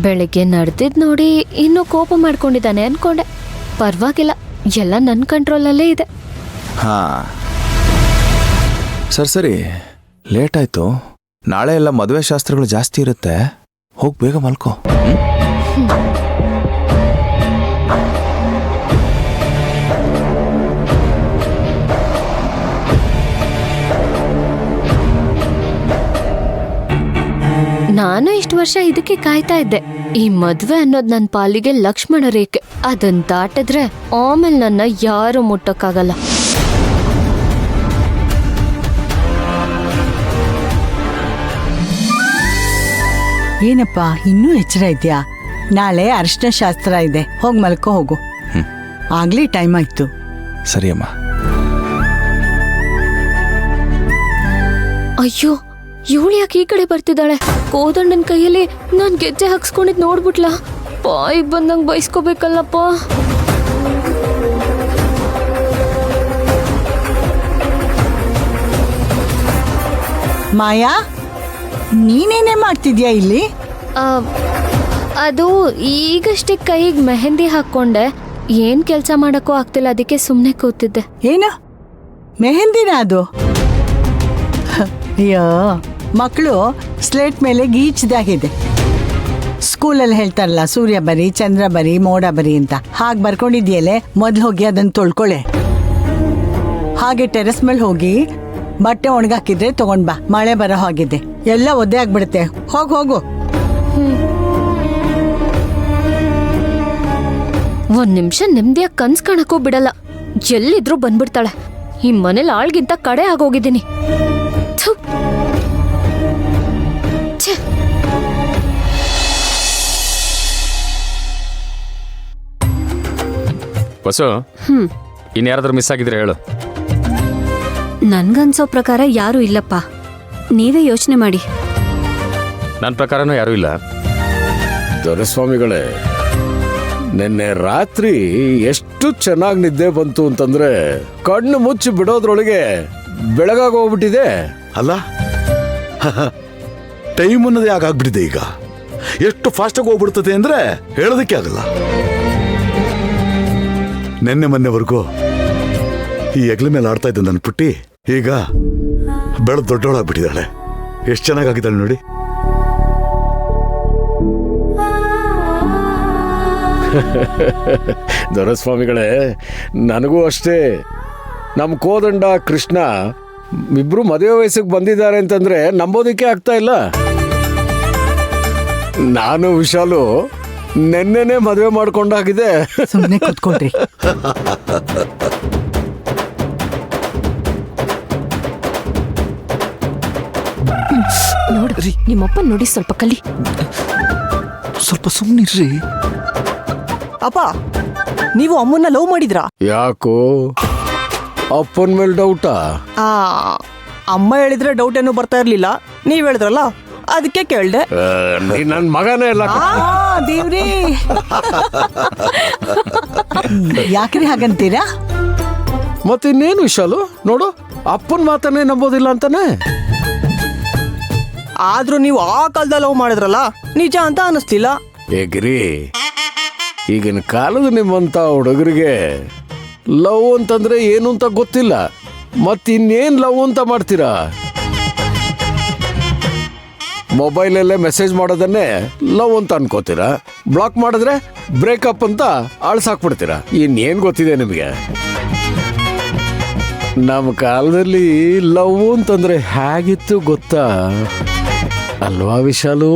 ಬೆಳಿಗ್ಗೆ ನಡೆದಿದ್ ನೋಡಿ ಇನ್ನೂ ಕೋಪ ಮಾಡ್ಕೊಂಡಿದ್ದಾನೆ ಅನ್ಕೊಂಡೆ. ಪರವಾಗಿಲ್ಲ, ಎಲ್ಲ ನನ್ನ ಕಂಟ್ರೋಲಲ್ಲೇ ಇದೆ. ಹಾ ಸರಿ ಲೇಟ್ ಆಯ್ತು. ನಾಳೆ ಎಲ್ಲ ಮದುವೆ ಶಾಸ್ತ್ರಗಳು ಜಾಸ್ತಿ ಇರುತ್ತೆ, ಹೋಗಿ ಬೇಗ ಮಲ್ಕೋ. ನಾನು ಇಷ್ಟು ವರ್ಷ ಇದಕ್ಕೆ ಕಾಯ್ತಾ ಇದ್ದೆ. ಈ ಮದ್ವೆ ಅನ್ನೋದು ನನ್ನ ಪಾಲಿಗೆ ಲಕ್ಷ್ಮಣ ರೇಖೆ. ಅದನ್ನ ದಾಟಿದ್ರೆ ಆಮೇಲೆ ನನ್ನ ಯಾರು ಮುಟ್ಟಕ್ಕಾಗಲ್ಲ. ಏನಪ್ಪ ಇನ್ನೂ ಎಚ್ಚರ ಇದೆಯಾ? ನಾಳೆ ಅರಿಶಿನ ಶಾಸ್ತ್ರ ಇದೆ, ಹೋಗಿ ಮಲ್ಕೋ ಹೋಗು. ಆಗ್ಲೇ ಟೈಮ್ ಆಯ್ತು. ಸರಿ ಅಮ್ಮ. ಅಯ್ಯೋ, ಇವಳು ಯಾಕೆ ಈ ಕಡೆ ಬರ್ತಿದ್ದಾಳೆ? ಕೋದಂಡನ ಕೈಯಲ್ಲಿ ನಾನ್ ಗೆಜ್ಜೆ ಹಾಕ್ಸ್ಕೊಂಡಿದ್ ನೋಡ್ಬಿಟ್ಲಾ? ಬಾಯಿಗೆ ಬಂದಂಗ್ ಬಯಸ್ಕೋಬೇಕಲ್ಲಪ್ಪ. ಮಾಯಾ, ನೀನೇನೇ ಮಾಡ್ತಿದ್ಯಾ ಇಲ್ಲಿ? ಅದು ಈಗಷ್ಟೇ ಕೈಗೆ ಮೆಹಂದಿ ಹಾಕೊಂಡೆ. ಏನ್ ಕೆಲ್ಸ ಮಾಡಕ್ಕೂ ಆಗ್ತಿಲ್ಲ, ಅದಕ್ಕೆ ಸುಮ್ನೆ ಕೂತಿದ್ದೆ. ಏನು ಮೆಹಂದಿನ ಅದು? ಅಯ್ಯೋ, ಮಕ್ಕಳು ಸ್ಲೇಟ್ ಮೇಲೆ ಗೀಚ್ದಾಗಿದೆ. ಸ್ಕೂಲಲ್ಲಿ ಹೇಳ್ತಾರಲ್ಲ, ಸೂರ್ಯ ಬರಿ, ಚಂದ್ರ ಬರಿ, ಮೋಡ ಬರಿ ಅಂತ. ಹಾಗೆ ಬರ್ಕೊಂಡಿದ್ಯಲ್ಲೇ, ಮೊದ್ಲು ಹೋಗಿ ಅದನ್ನ ತೊಳ್ಕೊಳೆ. ಹಾಗೆ ಟೆರೆಸ್ ಮೇಲೆ ಹೋಗಿ ಬಟ್ಟೆ ಒಣಗಾಕಿದ್ರೆ ತಗೊಂಡ್ ಬಾ. ಮಳೆ ಬರೋ ಹಾಗಿದೆ, ಎಲ್ಲ ಒದ್ದೆ ಆಗ್ಬಿಡುತ್ತೆ. ಹೋಗು. ಒಂದ್ ನಿಮಿಷ ನೆಮ್ಮದಿಯಾಗಿ ಕನ್ಸ್ ಕಾಣಕ್ಕೂ ಬಿಡಲ್ಲ. ಎಲ್ಲಿದ್ರು ಬಂದ್ಬಿಡ್ತಾಳೆ. ಈ ಮನೇಲಿ ಆಳ್ಗಿಂತ ಕಡೆ ಆಗೋಗಿದ್ದೀನಿ. ಬಸ್ಸು, ಇನ್ಯಾರಾದ್ರೂ ಮಿಸ್ ಆಗಿದ್ರೆ ಹೇಳು. ನನ್ಗನ್ಸೋ ಪ್ರಕಾರ ಯಾರೂ ಇಲ್ಲಪ್ಪ, ನೀವೇ ಯೋಚನೆ ಮಾಡಿ. ನನ್ನ ಪ್ರಕಾರನೂ ಯಾರೂ ಇಲ್ಲ. ದೊರೆಸ್ವಾಮಿಗಳೇ, ನಿನ್ನೆ ರಾತ್ರಿ ಎಷ್ಟು ಚೆನ್ನಾಗಿ ನಿದ್ದೆ ಬಂತು ಅಂತಂದ್ರೆ ಕಣ್ಣು ಮುಚ್ಚಿ ಬಿಡೋದ್ರೊಳಗೆ ಬೆಳಗಾಗಿ ಹೋಗ್ಬಿಟ್ಟಿದೆ. ಅಲ್ಲ, ಟೈಮ್ ಅನ್ನೋದೇ ಆಗಾಗ್ಬಿಟ್ಟಿದೆ. ಈಗ ಎಷ್ಟು ಫಾಸ್ಟಾಗಿ ಹೋಗ್ಬಿಡ್ತದೆ ಅಂದ್ರೆ ಹೇಳೋದಕ್ಕೆ ಆಗಲ್ಲ. ನೆನ್ನೆ ಮೊನ್ನೆವರೆಗೂ ಈ ಹೆಗ್ಲ ಮೇಲೆ ಆಡ್ತಾ ಇದ್ದ ನನ್ನ ಪುಟ್ಟಿ ಈಗ ಬೆಳೆದು ದೊಡ್ಡವಳಾಗ್ಬಿಟ್ಟಿದ್ದಾಳೆ. ಎಷ್ಟು ಚೆನ್ನಾಗಿದ್ದಾಳೆ ನೋಡಿ. ದೊರೆಸ್ವಾಮಿಗಳೇ, ನನಗೂ ಅಷ್ಟೇ. ನಮ್ಮ ಕೋದಂಡ ಕೃಷ್ಣ ಇಬ್ರು ಮದುವೆ ವಯಸ್ಸಿಗೆ ಬಂದಿದ್ದಾರೆ ಅಂತಂದ್ರೆ ನಂಬೋದಕ್ಕೆ ಆಗ್ತಾ ಇಲ್ಲ. ನಾನು ವಿಶಾಲು ನೆನ್ನೆನೆ ಮದುವೆ ಮಾಡ್ಕೊಂಡಾಗಿದೆ. ಸುಮ್ಮನೆ ಕೂತ್ಕೊಳ್ರಿ. ನೋಡ್ರಿ, ನಿಮ್ಮಪ್ಪ ನೋಡಿ ಸ್ವಲ್ಪ ಕಲಿ. ಸ್ವಲ್ಪ ಸುಮ್ಮನಿರ್ರಿ. ಅಪ್ಪ, ನೀವು ಅಮ್ಮನ್ನ ಲವ್ ಮಾಡಿದ್ರಾ? ಯಾಕೋ ಅಪ್ಪನ ಮೇಲೆ ಡೌಟಾ? ಅಮ್ಮ ಹೇಳಿದ್ರೆ ಡೌಟ್ ಏನೂ ಬರ್ತಾ ಇರ್ಲಿಲ್ಲ, ನೀವ್ ಹೇಳಿದ್ರಲ್ಲ ಅದಕ್ಕೆ ಕೇಳ್ದೆ. ನನ್ ಮಗನೇ ಇಲ್ಲ. ದೇವ್ರಿ, ಯಾಕ್ರಿ ಹಾಗಂತೀರಾ? ಮತ್ತಿನ್ನೇನು ವಿಶಾಲು, ನೋಡು ಅಪ್ಪನ ಮಾತನ್ನೇ ನಂಬೋದಿಲ್ಲ ಅಂತಾನೆ. ಆದ್ರೂ ನೀವು ಆ ಕಾಲದಲ್ಲಿ ಲವ್ ಮಾಡಿದ್ರಲ್ಲ, ನಿಜ ಅಂತ ಅನಿಸ್ತಿಲ್ಲ. ಹೇಗ್ರಿ, ಈಗಿನ ಕಾಲದ ನಿಮ್ಮಂತ ಹುಡುಗರಿಗೆ ಲವ್ ಅಂತಂದ್ರೆ ಏನು ಅಂತ ಗೊತ್ತಿಲ್ಲ. ಮತ್ತಿನ್ನೇನ್ ಲವ್ ಅಂತ ಮಾಡ್ತೀರಾ? ಮೊಬೈಲಲ್ಲೇ ಮೆಸೇಜ್ ಮಾಡೋದನ್ನೇ ಲವ್ ಅಂತ ಅನ್ಕೋತೀರಾ. ಬ್ಲಾಕ್ ಮಾಡಿದ್ರೆ ಬ್ರೇಕಪ್ ಅಂತ ಅಳ್ಸಾಕ್ಬಿಡ್ತೀರಾ. ಇನ್ನೇನ್ ಗೊತ್ತಿದೆ ನಿಮಗೆ? ನಮ್ಮ ಕಾಲದಲ್ಲಿ ಲವ್ ಅಂತಂದ್ರೆ ಹೇಗಿತ್ತು ಗೊತ್ತಾ ಅಲ್ವಾ ವಿಶಾಲು?